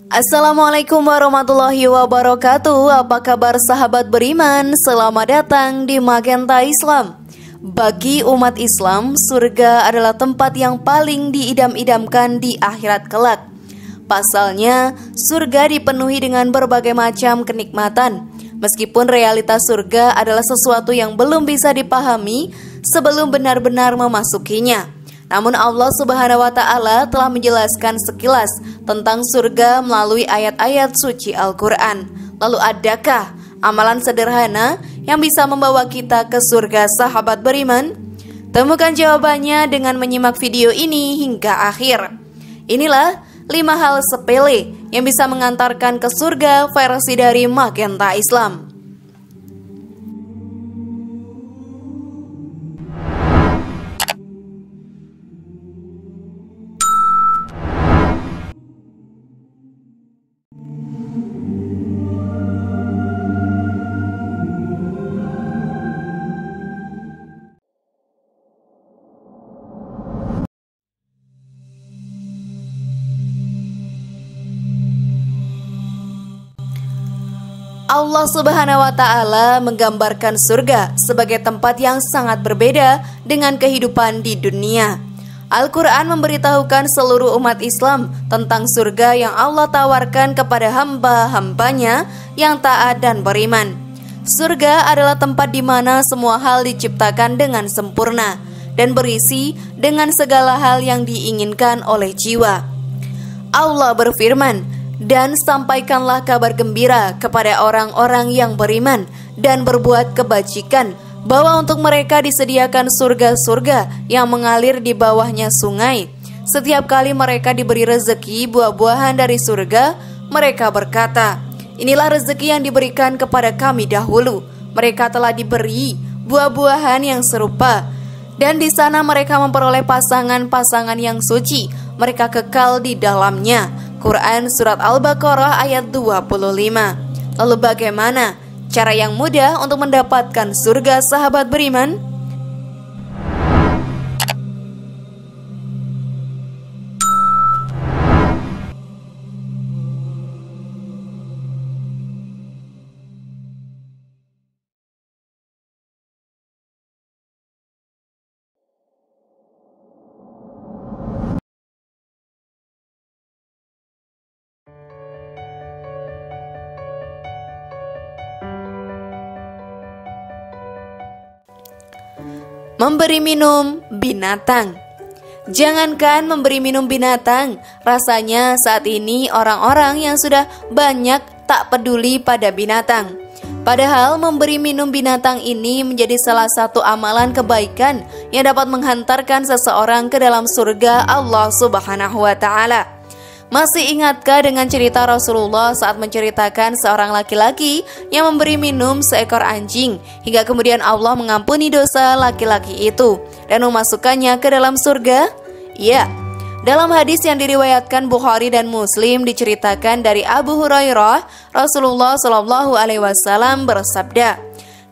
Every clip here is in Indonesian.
Assalamualaikum warahmatullahi wabarakatuh. Apa kabar sahabat beriman? Selamat datang di Magenta Islam. Bagi umat Islam, surga adalah tempat yang paling diidam-idamkan di akhirat kelak. Pasalnya, surga dipenuhi dengan berbagai macam kenikmatan. Meskipun realitas surga adalah sesuatu yang belum bisa dipahami sebelum benar-benar memasukinya. Namun Allah Subhanahu wa Ta'ala telah menjelaskan sekilas tentang surga melalui ayat-ayat suci Al-Quran. Lalu adakah amalan sederhana yang bisa membawa kita ke surga, sahabat beriman? Temukan jawabannya dengan menyimak video ini hingga akhir. Inilah 5 hal sepele yang bisa mengantarkan ke surga versi dari Magenta Islam. Allah Subhanahu wa Ta'ala menggambarkan surga sebagai tempat yang sangat berbeda dengan kehidupan di dunia. Al-Quran memberitahukan seluruh umat Islam tentang surga yang Allah tawarkan kepada hamba-hambanya yang taat dan beriman. Surga adalah tempat di mana semua hal diciptakan dengan sempurna dan berisi dengan segala hal yang diinginkan oleh jiwa. Allah berfirman, "Dan sampaikanlah kabar gembira kepada orang-orang yang beriman dan berbuat kebajikan, bahwa untuk mereka disediakan surga-surga yang mengalir di bawahnya sungai. Setiap kali mereka diberi rezeki buah-buahan dari surga, mereka berkata, 'Inilah rezeki yang diberikan kepada kami dahulu.' Mereka telah diberi buah-buahan yang serupa, dan di sana mereka memperoleh pasangan-pasangan yang suci. Mereka kekal di dalamnya." Quran Surat Al-Baqarah ayat 25. Lalu bagaimana cara yang mudah untuk mendapatkan surga, sahabat beriman? Memberi minum binatang. Jangankan memberi minum binatang, rasanya saat ini orang-orang yang sudah banyak tak peduli pada binatang. Padahal memberi minum binatang ini menjadi salah satu amalan kebaikan yang dapat menghantarkan seseorang ke dalam surga Allah Subhanahu wa Ta'ala. Masih ingatkah dengan cerita Rasulullah saat menceritakan seorang laki-laki yang memberi minum seekor anjing hingga kemudian Allah mengampuni dosa laki-laki itu dan memasukkannya ke dalam surga? Ya, dalam hadis yang diriwayatkan Bukhari dan Muslim diceritakan dari Abu Hurairah, Rasulullah Shallallahu Alaihi Wasallam bersabda,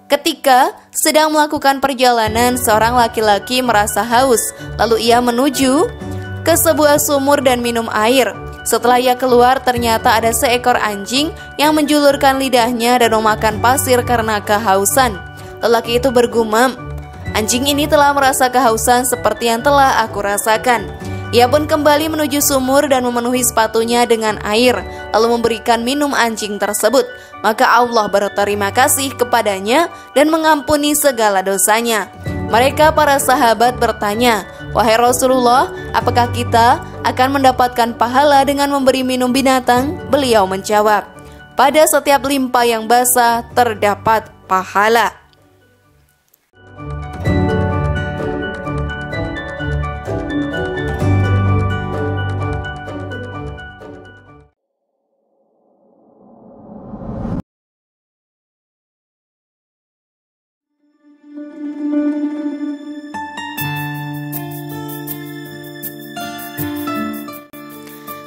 ketika sedang melakukan perjalanan, seorang laki-laki merasa haus, lalu ia menuju ke sebuah sumur dan minum air. Setelah ia keluar, ternyata ada seekor anjing yang menjulurkan lidahnya dan memakan pasir karena kehausan. Lelaki itu bergumam, "Anjing ini telah merasa kehausan seperti yang telah aku rasakan." Ia pun kembali menuju sumur dan memenuhi sepatunya dengan air, lalu memberikan minum anjing tersebut. Maka Allah berterima kasih kepadanya dan mengampuni segala dosanya. Mereka para sahabat bertanya, "Wahai Rasulullah, apakah kita akan mendapatkan pahala dengan memberi minum binatang?" Beliau menjawab, "Pada setiap limpa yang basah terdapat pahala."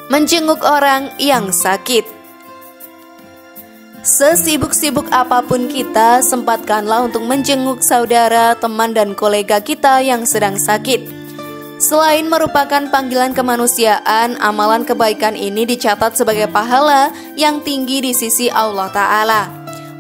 Menjenguk orang yang sakit. Sesibuk-sibuk apapun kita, sempatkanlah untuk menjenguk saudara, teman, dan kolega kita yang sedang sakit. Selain merupakan panggilan kemanusiaan, amalan kebaikan ini dicatat sebagai pahala yang tinggi di sisi Allah Ta'ala.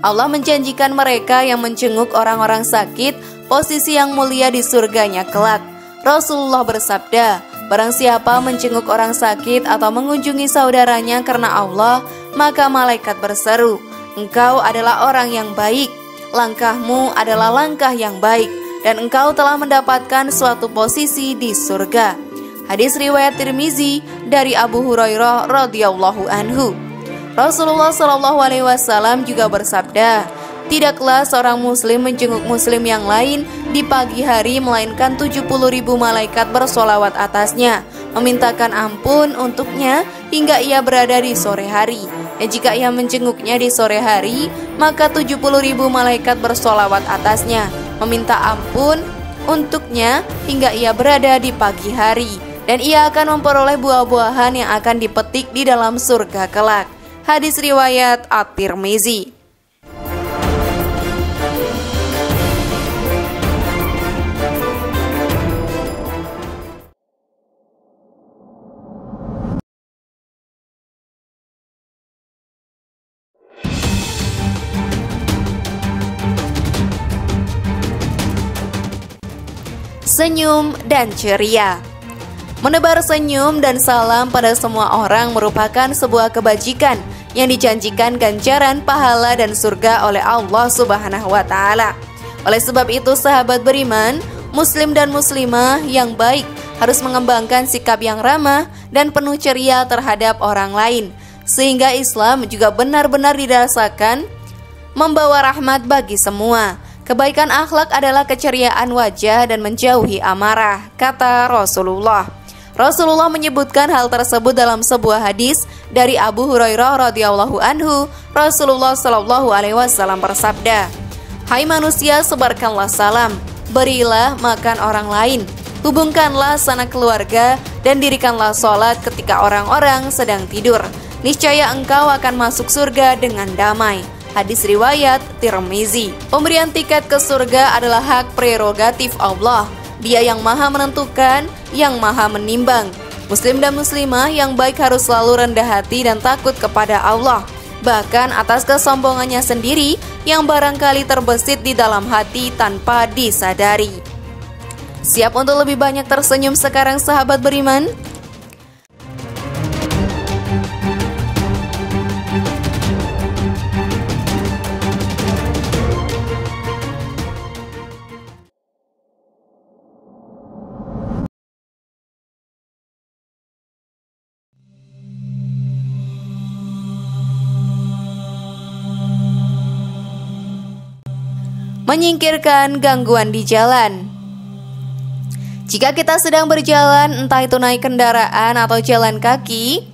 Allah menjanjikan mereka yang menjenguk orang-orang sakit posisi yang mulia di surganya kelak. Rasulullah bersabda, barang siapa menjenguk orang sakit atau mengunjungi saudaranya karena Allah, maka malaikat berseru, engkau adalah orang yang baik, langkahmu adalah langkah yang baik, dan engkau telah mendapatkan suatu posisi di surga. Hadis riwayat Tirmizi dari Abu Hurairah radhiyallahu anhu. Rasulullah SAW juga bersabda, tidaklah seorang muslim menjenguk muslim yang lain di pagi hari melainkan 70.000 malaikat bersolawat atasnya, memintakan ampun untuknya hingga ia berada di sore hari. Dan jika ia menjenguknya di sore hari, maka 70.000 malaikat bersolawat atasnya, meminta ampun untuknya hingga ia berada di pagi hari. Dan ia akan memperoleh buah-buahan yang akan dipetik di dalam surga kelak. Hadis riwayat At-Tirmizi. Senyum dan ceria. Menebar senyum dan salam pada semua orang merupakan sebuah kebajikan yang dijanjikan ganjaran pahala dan surga oleh Allah Subhanahu wa Ta'ala. Oleh sebab itu, sahabat beriman, muslim dan muslimah yang baik harus mengembangkan sikap yang ramah dan penuh ceria terhadap orang lain, sehingga Islam juga benar-benar didasarkan membawa rahmat bagi semua. Kebaikan akhlak adalah keceriaan wajah dan menjauhi amarah, kata Rasulullah. Rasulullah menyebutkan hal tersebut dalam sebuah hadis dari Abu Hurairah radhiyallahu anhu. Rasulullah shallallahu alaihi wasallam bersabda, hai manusia, sebarkanlah salam, berilah makan orang lain, hubungkanlah sanak keluarga, dan dirikanlah sholat ketika orang-orang sedang tidur. Niscaya engkau akan masuk surga dengan damai. Hadis riwayat Tirmizi. Pemberian tiket ke surga adalah hak prerogatif Allah. Dia yang maha menentukan, yang maha menimbang. Muslim dan muslimah yang baik harus selalu rendah hati dan takut kepada Allah, bahkan atas kesombongannya sendiri yang barangkali terbesit di dalam hati tanpa disadari. Siap untuk lebih banyak tersenyum sekarang, sahabat beriman? Menyingkirkan gangguan di jalan. Jika kita sedang berjalan, entah itu naik kendaraan atau jalan kaki,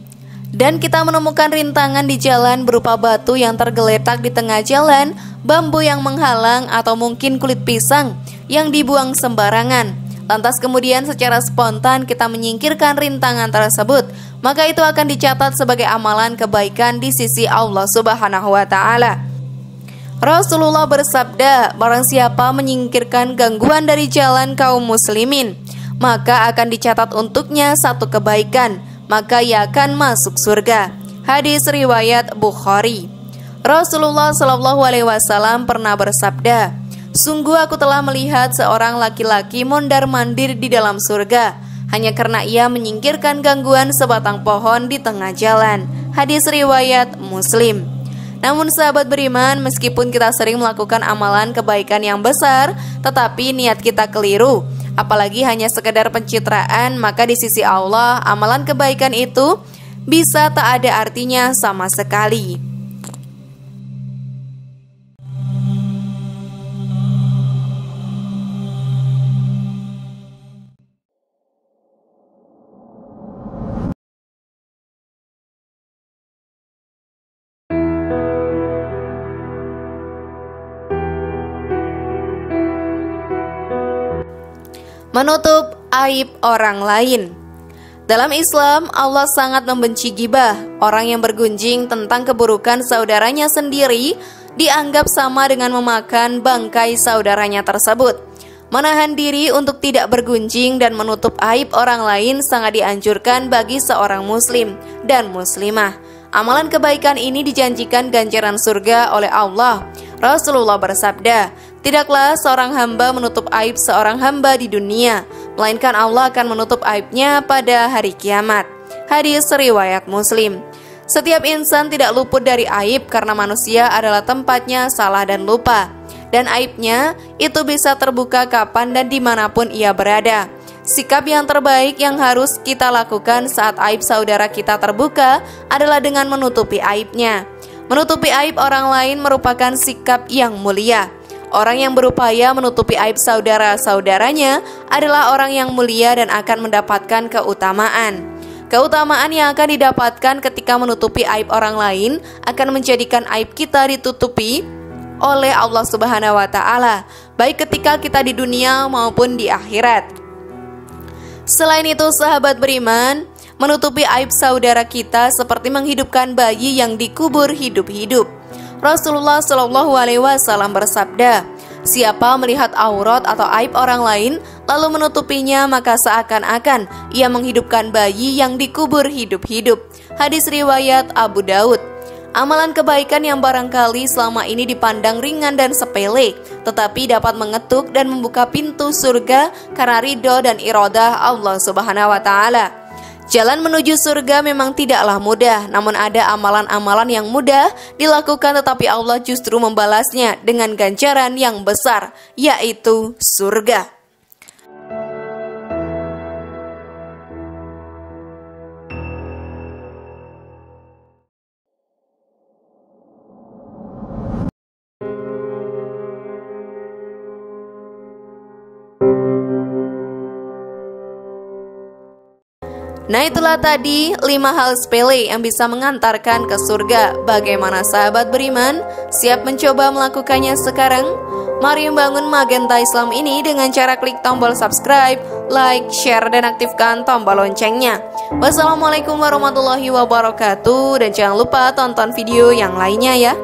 dan kita menemukan rintangan di jalan berupa batu yang tergeletak di tengah jalan, bambu yang menghalang, atau mungkin kulit pisang yang dibuang sembarangan, lantas kemudian secara spontan kita menyingkirkan rintangan tersebut, maka itu akan dicatat sebagai amalan kebaikan di sisi Allah Subhanahu wa Ta'ala. Rasulullah bersabda, barang siapa menyingkirkan gangguan dari jalan kaum muslimin, maka akan dicatat untuknya satu kebaikan, maka ia akan masuk surga. Hadis riwayat Bukhari. Rasulullah SAW pernah bersabda, sungguh aku telah melihat seorang laki-laki mondar-mandir di dalam surga, hanya karena ia menyingkirkan gangguan sebatang pohon di tengah jalan. Hadis riwayat Muslim. Namun sahabat beriman, meskipun kita sering melakukan amalan kebaikan yang besar, tetapi niat kita keliru, apalagi hanya sekedar pencitraan, maka di sisi Allah, amalan kebaikan itu bisa tak ada artinya sama sekali. Menutup aib orang lain. Dalam Islam, Allah sangat membenci ghibah. Orang yang bergunjing tentang keburukan saudaranya sendiri dianggap sama dengan memakan bangkai saudaranya tersebut. Menahan diri untuk tidak bergunjing dan menutup aib orang lain sangat dianjurkan bagi seorang muslim dan muslimah. Amalan kebaikan ini dijanjikan ganjaran surga oleh Allah. Rasulullah bersabda, "Tidaklah seorang hamba menutup aib seorang hamba di dunia, melainkan Allah akan menutup aibnya pada hari kiamat." Hadis riwayat Muslim. Setiap insan tidak luput dari aib karena manusia adalah tempatnya salah dan lupa. Dan aibnya itu bisa terbuka kapan dan dimanapun ia berada. Sikap yang terbaik yang harus kita lakukan saat aib saudara kita terbuka adalah dengan menutupi aibnya. Menutupi aib orang lain merupakan sikap yang mulia. Orang yang berupaya menutupi aib saudara-saudaranya adalah orang yang mulia dan akan mendapatkan keutamaan. Keutamaan yang akan didapatkan ketika menutupi aib orang lain akan menjadikan aib kita ditutupi oleh Allah Subhanahu wa Ta'ala, baik ketika kita di dunia maupun di akhirat. Selain itu, sahabat beriman, menutupi aib saudara kita seperti menghidupkan bayi yang dikubur hidup-hidup. Rasulullah Shallallahu Alaihi Wasallam bersabda, "Siapa melihat aurat atau aib orang lain lalu menutupinya, maka seakan-akan ia menghidupkan bayi yang dikubur hidup-hidup." Hadis riwayat Abu Daud. Amalan kebaikan yang barangkali selama ini dipandang ringan dan sepele, tetapi dapat mengetuk dan membuka pintu surga karena ridho dan iradah Allah Subhanahu wa Ta'ala. Jalan menuju surga memang tidaklah mudah, namun ada amalan-amalan yang mudah dilakukan tetapi Allah justru membalasnya dengan ganjaran yang besar, yaitu surga. Nah, itulah tadi 5 hal sepele yang bisa mengantarkan ke surga. Bagaimana sahabat beriman? Siap mencoba melakukannya sekarang? Mari membangun Magenta Islam ini dengan cara klik tombol subscribe, like, share, dan aktifkan tombol loncengnya. Wassalamualaikum warahmatullahi wabarakatuh. Dan jangan lupa tonton video yang lainnya ya.